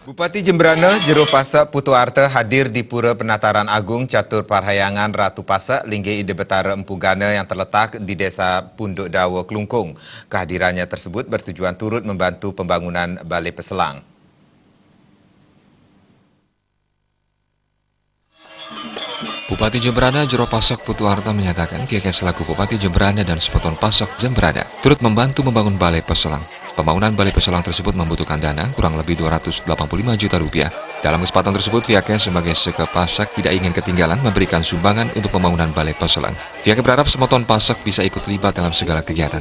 Bupati Jembrana Jero Pasak Putu Arte hadir di Pura Penataran Agung Catur Parahyangan Ratu Pasak Linggih Ide Betara Empu Gana yang terletak di Desa Punduk Dawa Kelungkung. Kehadirannya tersebut bertujuan turut membantu pembangunan Balai Peselang. Bupati Jembrana Jero Pasak Putu Arte menyatakan pihaknya selaku Bupati Jembrana dan Sepeton Pasak Jembrana turut membantu membangun Balai Peselang. Pembangunan Balai Peselang tersebut membutuhkan dana kurang lebih 285 juta rupiah. Dalam kesempatan tersebut, pihaknya sebagai Seke Pasak tidak ingin ketinggalan memberikan sumbangan untuk pembangunan Balai Peselang. Pihaknya berharap Semeton Pasak bisa ikut terlibat dalam segala kegiatan.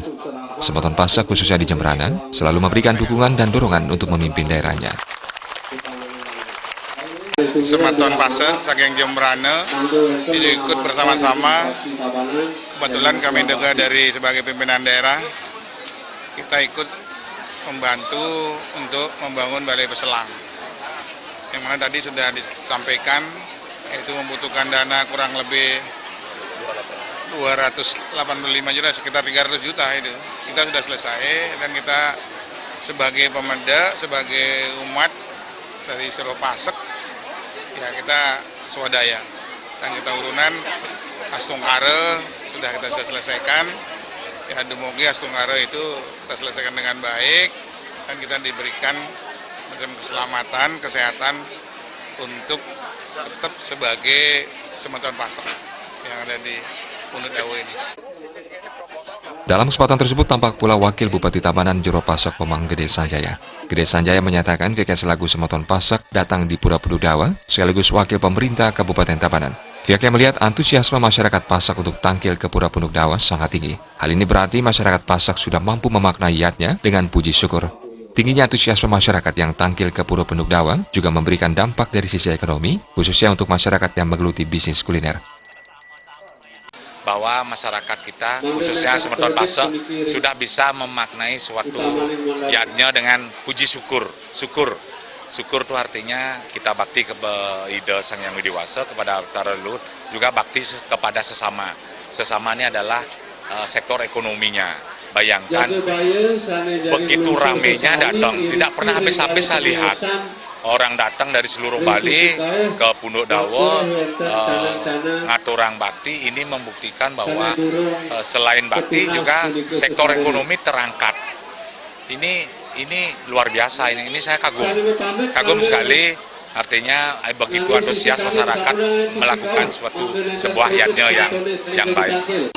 Semeton Pasak khususnya di Jembrana selalu memberikan dukungan dan dorongan untuk memimpin daerahnya. Semeton Pasak saking Jembrana ikut bersama-sama. Kebetulan kami juga dari sebagai pimpinan daerah kita ikut membantu untuk membangun Balai Peselang. Yang mana tadi sudah disampaikan yaitu membutuhkan dana kurang lebih 285 juta, sekitar 300 juta itu. Kita sudah selesai dan kita sebagai Pemda, sebagai umat dari Jero Pasak ya kita swadaya dan kita urunan Astungkare sudah kita selesaikan. Ya demoga Astungkare itu kita selesaikan dengan baik dan kita diberikan macam keselamatan, kesehatan untuk tetap sebagai Semeton Pasak yang ada di Punduk Dawa ini. Dalam kesempatan tersebut tampak pula Wakil Bupati Tabanan Jero Pasak Pemang Gede Sanjaya. Gede Sanjaya menyatakan pihaknya selaku Semeton Pasak datang di Pura Punduk Dawa sekaligus Wakil Pemerintah Kabupaten Tabanan. Pihaknya melihat antusiasme masyarakat Pasak untuk tangkil ke Pura Punduk Dawa sangat tinggi. Hal ini berarti masyarakat Pasak sudah mampu memaknai iatnya dengan puji syukur. Tingginya antusiasme masyarakat yang tangkil ke Pura Punduk Dawa juga memberikan dampak dari sisi ekonomi, khususnya untuk masyarakat yang menggeluti bisnis kuliner. Bahwa masyarakat kita, khususnya Semeton Pasak, sudah bisa memaknai suatu iatnya dengan puji syukur. Syukur itu artinya kita bakti kepada Ida Sang Yang Widi Wasa, kepada para leluhur, juga bakti kepada sesama. Sesama ini adalah sektor ekonominya. Bayangkan begitu ramenya datang, tidak pernah habis-habis saya lihat. Orang datang dari seluruh Bali ke Punduk Dawa, ngaturang bakti, ini membuktikan bahwa selain bakti juga sektor ekonomi terangkat. Ini luar biasa, ini saya kagum sekali, artinya begitu antusias masyarakat melakukan sebuah iatnya yang baik.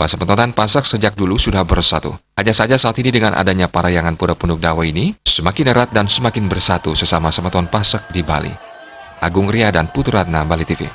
Semeton Pasak sejak dulu sudah bersatu. Hanya saja saat ini dengan adanya Parahyangan Pura Punduk Dawa ini, semakin erat dan semakin bersatu sesama Semeton Pasak di Bali. Agung Ria dan Putu Ratna, Bali TV.